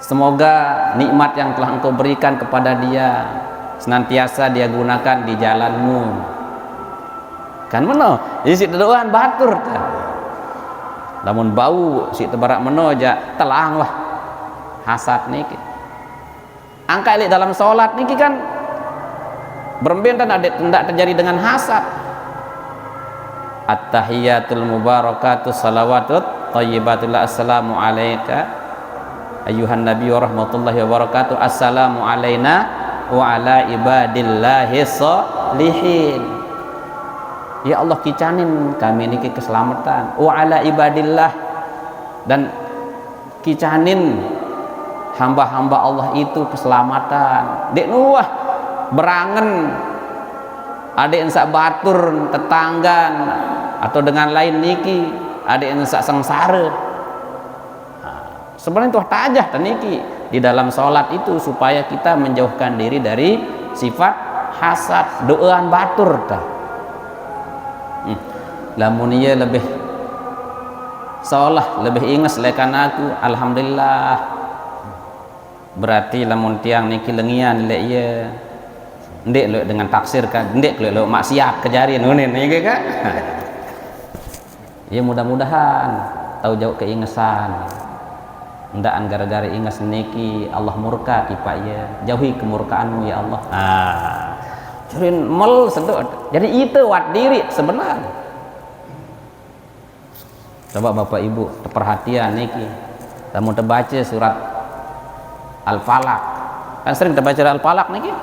Semoga nikmat yang telah engkau berikan kepada dia senantiasa dia gunakan di jalanmu. Kan meno isi doaan batur kan. Namun bau si tebarak meno aja telang lah hasad niki. Angka dalam sholat niki kan Beremben dan tidak terjadi dengan hasad. At-tahiyatul mubarakatuh salawatut thayyibatul assalamu alayka ayuhan nabi wa rahmatullahi wa barakatuh, assalamu alayna wa ala ibadillahi sholihin. Ya Allah, kicanin kami niki keselamatan, wa ala ibadillah, dan kicanin hamba-hamba Allah itu keselamatan. Dek nuah berangen adek ensak batur tetanggan atau dengan lain niki adek ensak sengsara. Sebenarnya itu tajah niki di dalam sholat itu supaya kita menjauhkan diri dari sifat hasad, doaan batur dah. Lamun ieu lebih seolah lebih inges lekan aku, alhamdulillah. Berarti lamun tiang niki lengian lek ieu ndek lo dengan taksir kan, ndek lo maksiat kejarian nunin niki kan. Ya mudah-mudahan tahu jauh keingesan. Ndaan gara-gara inges niki Allah murka tipa ya, jauhi kemurkaanmu ya Allah. Curin mel sedot. Jadi itu wat diri sebenarnya. Coba Bapak Ibu perhatian niki. Kamu terbaca surat Al-Falaq. Kan sering terbaca Al-Falaq niki.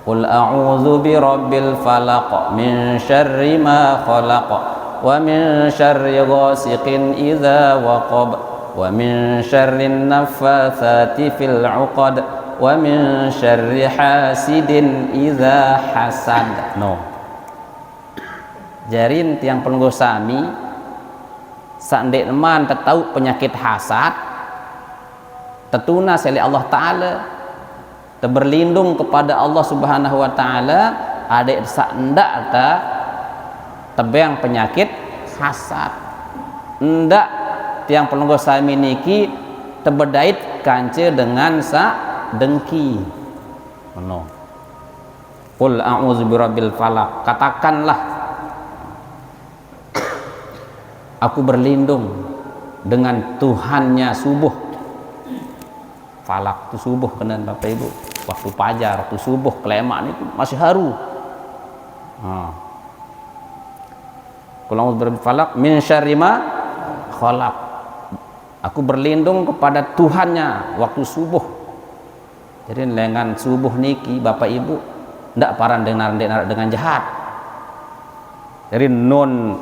Qul a'udzu birabbil falaq min syarri ma khalaq wa min syarri ghasiqin idza waqab wa min syarrin naffatsati fil 'uqad wa min syarri hasidin idza hasad. No. Jarin tiang pelungguh sami sandek man tahu penyakit hasad tetuna seli Allah taala berlindung kepada Allah Subhanahu wa taala adek sak ndak ta tebeng penyakit hasad. Ndak tiang pelungguh sami niki tebedait kance dengan sa dengki. No. Qul a'udzu birabbil falaq, katakanlah aku berlindung dengan Tuhannya subuh. Falak itu subuh kena Bapak Ibu, waktu fajar, waktu subuh kelemak itu masih haru. Qul a'udzu birabbil falaq min syarri ma khalaq. Aku berlindung kepada Tuhannya waktu subuh. Jadi lengan subuh niki Bapak Ibu ndak paran dengan jahat. Jadi non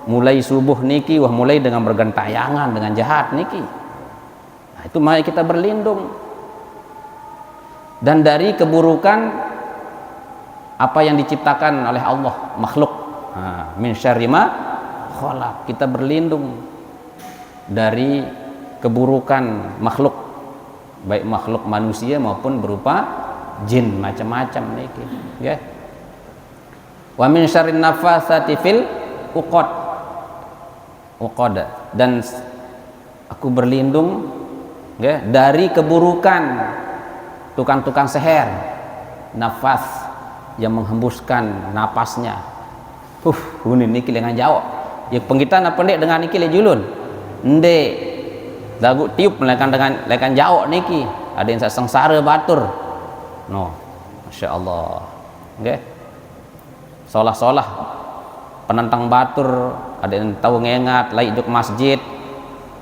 mulai subuh niki wah mulai dengan bergentayangan dengan jahat niki. Nah, itu mari kita berlindung dan dari keburukan apa yang diciptakan oleh Allah makhluk. Min syarri ma khalaq, kita berlindung dari keburukan makhluk, baik makhluk manusia maupun berupa jin macam-macam niki ya. Wa min syarrin naffatsati fil uqad, dan aku berlindung ya, dari keburukan tukang-tukang seher, nafas yang menghembuskan napasnya. Ini niki dengan jawab ya pengkitan apa ndek dengan niki le julun ndek lagu tiup lekan jawab niki ada yang sengsara batur. No, Masya Allah okay. Solah-solah penentang batur ada yang tahu ngengat lai juk masjid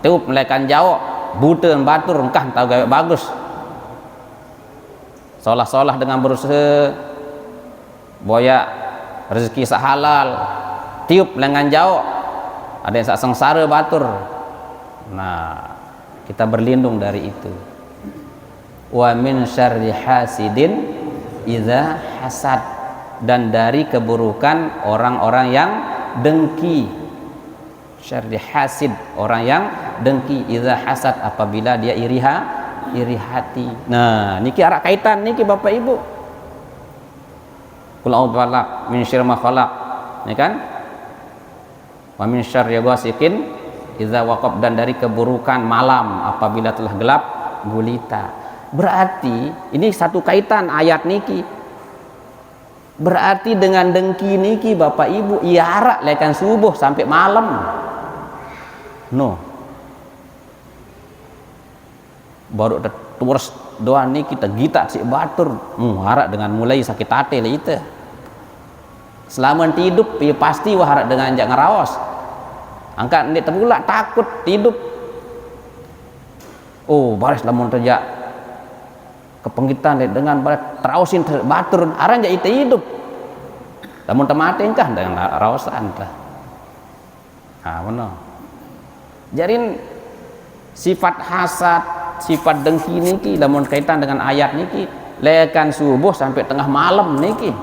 tiup lekan jawab buta batur engkah tahu gawe bagus. Solah-solah dengan berusaha boya rezeki sahalal tiup lengan jauh ada yang sengsara batur. Nah, kita berlindung dari itu. Wa min syarri hasidin idza hasad, dan dari keburukan orang-orang yang dengki. Syarri hasid, orang yang dengki, idza hasad, apabila dia iri hati. Nah, niki arah kaitan niki Bapak Ibu. Qul a'udzu falaq min syarri ma khalaq, ya kan? Wa min syarri ghasiqin idza waqab, dan dari keburukan malam apabila telah gelap gulita. Berarti ini satu kaitan ayat niki. Berarti dengan dengki niki Bapak Ibu iara lekan subuh sampai malam. No. Baru terus doa ni kita gita si batur harap dengan mulai sakit hati lah itu selama hidup ya pasti harap dengan jak ngerawas angkat ni terpulak takut hidup baris lamun terjak kepenggitan dengan terausin batur aran jak itu hidup lamun temate kah dengan rawasan lah benar jarin sifat hasad sifat dengki niki lamun kaitan dengan ayat niki lekan subuh sampai tengah malam niki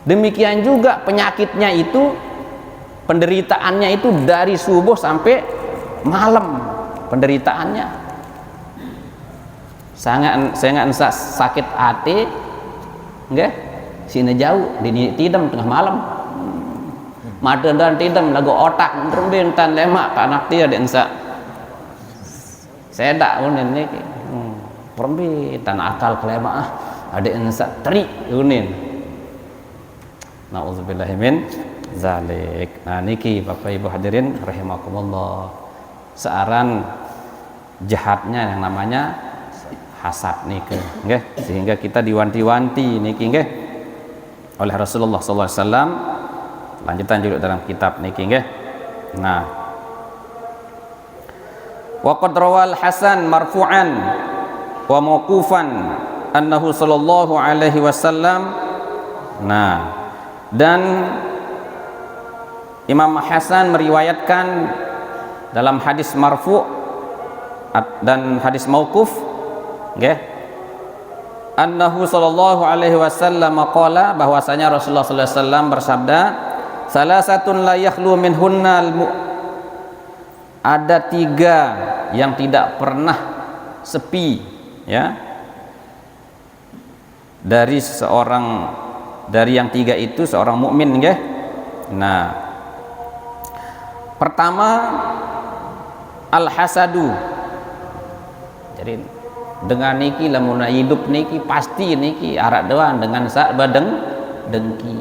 demikian juga penyakitnya itu penderitaannya itu dari subuh sampai malam penderitaannya sangat sakit hati nggih sini jauh di tidam tengah malam mata dan tidam lagu otak terbintan lemak anak dia densa sedak unin niki perempitan akal kelema ada ensa teri unin nauzubillahi min zalik. Nah niki Bapak Ibu hadirin rahimakumullah searan jahatnya yang namanya hasad niki nggih sehingga kita diwanti-wanti niki nggih oleh Rasulullah sallallahu alaihi wasallam lanjutan juga dalam kitab niki nggih. Nah wa qad rawal Hasan marfu'an wa mauqufan annahu sallallahu alaihi wasallam. Nah dan Imam Hasan meriwayatkan dalam hadis marfu' dan hadis mauquf nggih annahu sallallahu alaihi wasallam qala bahwasanya Rasulullah sallallahu alaihi wasallam bersabda salasatun la yakhlu minhunnal ada 3 yang tidak pernah sepi ya dari seseorang dari yang 3 itu seorang mukmin nggih. Nah pertama al hasadu jadi dengan niki lamun hidup niki pasti niki arak doan dengan sak badeng dengki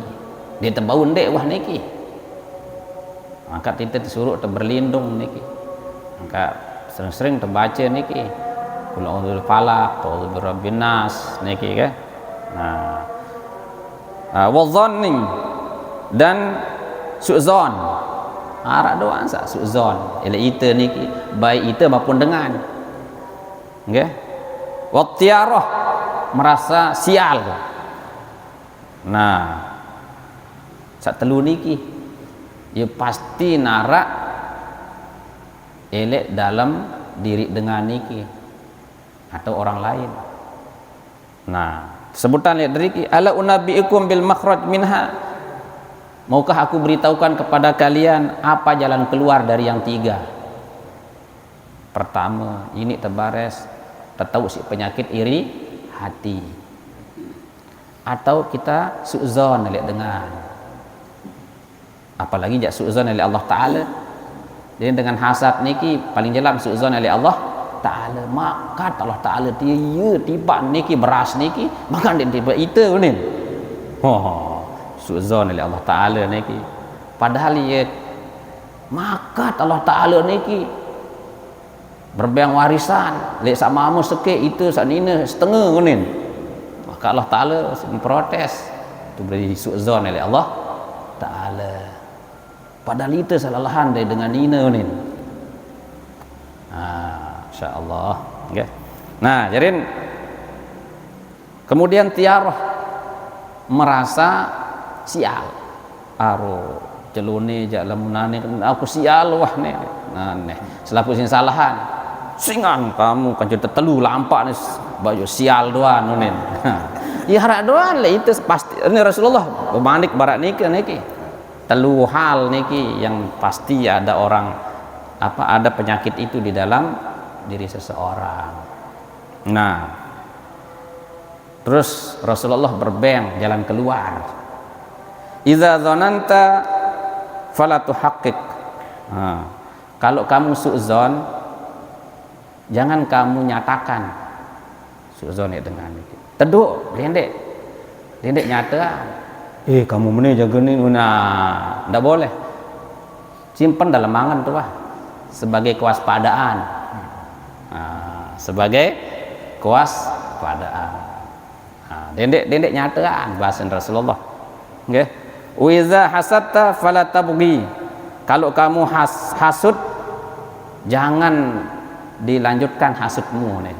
dia terbaun dek wah niki maka kita disuruh berlindung niki maka sering-sering terbaca niki qul a'udzu falaq a'udzu birabbin nas niki kan. Nah wa dhanni dan su'zon arak doa sak su'zon ialah itu niki baik itu maupun dengan nggih wa tiarah merasa sial. Nah sak telu niki ya pasti narak elek dalam diri dengan niki atau orang lain. Nah sebutan lihat dari ala unabiikum bil makhraj minha maukah aku beritahukan kepada kalian apa jalan keluar dari yang 3. Pertama ini terbares tertahu si penyakit iri hati atau kita su'zon lihat dengan apalagi jak su'zon oleh Allah Ta'ala. Jadi dengan hasad niki paling jelas su'zon oleh Allah Ta'ala maka Allah Ta'ala dia tiba niki beras niki maka dia tiba itu ni su'zon oleh Allah Ta'ala niki padahal ya maka Allah Ta'ala niki berbayang warisan lek sama amu seke itu saknina setengah ni maka Allah Ta'ala memprotes itu berarti su'zon oleh Allah Ta'ala padahal itu salalahan dari dengan nina ni. Insyaallah okay. Nah jadi kemudian tiarah merasa sial aro celune jak lamunane aku sial wah nih nah nih selaku sing salahan singan kamu kan jadi telu lampak nih baju sial doan nih ya harap doan lah itu pasti ini Rasulullah berbanding barat niki telu hal niki yang pasti ada orang ada penyakit itu di dalam diri seseorang. Nah terus Rasulullah berbeng jalan keluar idza dzananta fala tuhaqqiq. Kalau kamu su'zon jangan kamu nyatakan su'zon dengan itu teduk lendek nyata kamu meni jaga ni nah ndak boleh simpan dalam angan tuh sebagai kewaspadaan sebagai kewaspadaan. Nah, dendek nyataan bahasa Rasulullah. Nggih. Wa iza hasadta fala tabghi. Kalau kamu hasud, jangan dilanjutkan hasudmu nih.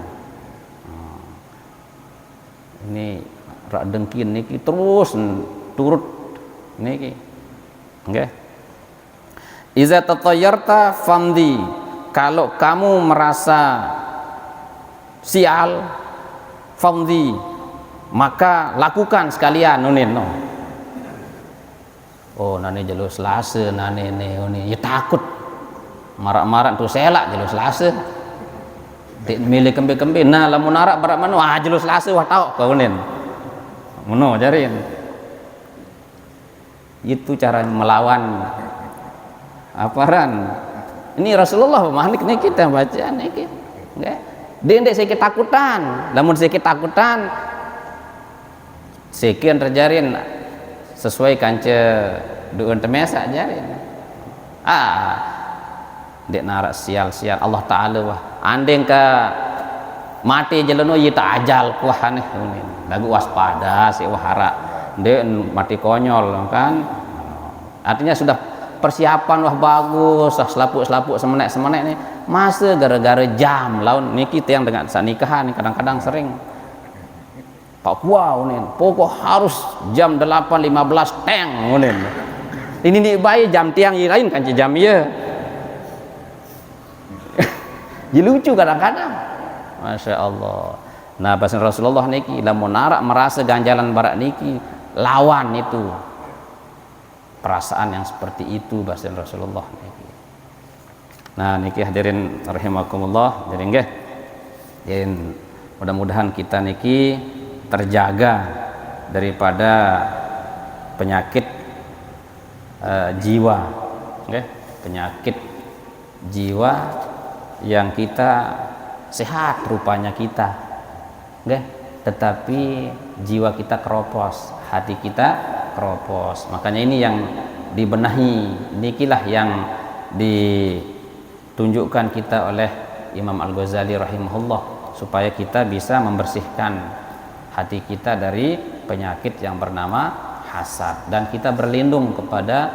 Ini rak dengkin niki terus turut niki. Nggih. Iza tatayyarta famdi. Kalau kamu merasa sial, famdi, maka lakukan sekalian nunin no. Oh nane jelo Selasa nane ne ya takut marak-marak tu selak jelo Selasa. Dik milih kembe-kembe nah lamun narak barak manu jelo Selasa wah tau kau nunin. Ngono jarin. Itu cara melawan aparan. Ini Rasulullah pemanik nih kita baca niki. Nggih. Dendek sedikit takutan. Lamun sedikit takutan sekian terjarin sesuai kance duun temesa jarin. Dek narak sial-sial Allah Taala wah. Andeng ka mati jeleno ye tak ajal kuah aneh lagu waspada si wahara. Dek mati konyol kan. Artinya sudah persiapan wah bagus, selapuk-selapuk semenek nih. Masa gara-gara jam laun niki yang dengan saat nikahan kadang-kadang sering Pak Kuau nih, pokok harus jam 8.15 teng nih. Ini nih bayi jam tiang yang lain kan jam ya. Jadi lucu kadang-kadang. Masya Allah. Nah bahasa Rasulullah niki lamun narak merasa ganjalan barak niki lawan itu. Perasaan yang seperti itu bahasa Rasulullah niki. Nah niki hadirin rahimakumullah, jadi nggih. Jadi mudah-mudahan kita niki terjaga daripada penyakit jiwa, nggih. Penyakit jiwa yang kita sehat rupanya kita, nggih. Tetapi jiwa kita keropos, hati kita keropos. Makanya ini yang dibenahi, nikilah yang ditunjukkan kita oleh Imam Al-Ghazali rahimahullah supaya kita bisa membersihkan hati kita dari penyakit yang bernama hasad dan kita berlindung kepada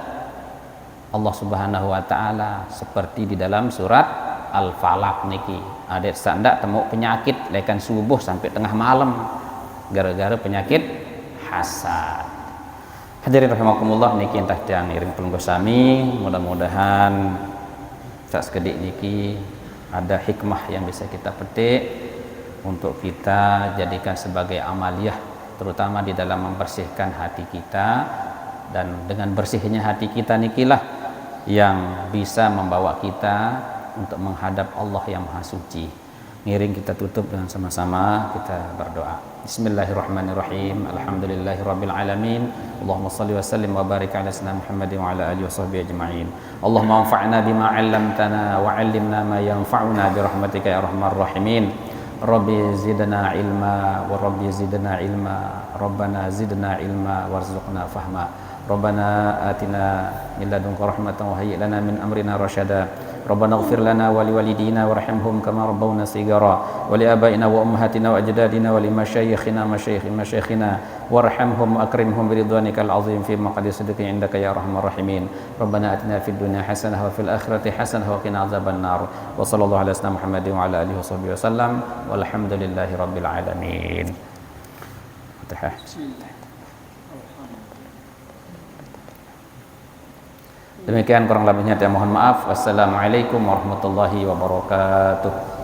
Allah Subhanahu wa taala seperti di dalam surat Al-Falaq niki. Ada sandak temu penyakit lekan subuh sampai tengah malam gara-gara penyakit hasad. Hadirin rahimakumullah niki entah tiang iring pelungguh sami, mudah-mudahan tak sekedik niki ada hikmah yang bisa kita petik untuk kita jadikan sebagai amaliyah terutama di dalam membersihkan hati kita, dan dengan bersihnya hati kita nikilah yang bisa membawa kita untuk menghadap Allah yang Maha Suci. Ngiring kita tutup dengan sama-sama kita berdoa. Bismillahirrahmanirrahim. Alhamdulillahirabbil alamin. Allahumma shalli wa sallim wa barik ala sayyidina Muhammadin wa ala alihi washabbihi ajma'in. Allahumma anfa'na bima 'allamtana wa 'allimna ma yanfa'una bi rahmatika ya arhamar rahimin. Rabbi zidna ilma wa rabbi zidna ilma. Rabbana zidna ilma warzuqna fahma. Rabbana atina min ladunka rahmatan wa hayyi lana min amrina rasyada. Rabbana ighfir lana wa liwalidina warhamhum kama rabbawna shighara wa li abaina wa ummahatina wa ajdadina wa li masyayikhina masyayikhina warhamhum wa akrimhum bi ridwanikal azim fi maqadi sidqi indaka ya arhamar rahimin. Rabbana atina fid dunya hasanah wa fil akhirati hasanah wa qina azaban nar. Wa sallallahu ala sayyidina Muhammadin wa ala alihi washabbihi wasallam walhamdulillahi rabbil alamin. Fatihah. Demikian kurang lebihnya, saya mohon maaf. Wassalamualaikum warahmatullahi wabarakatuh.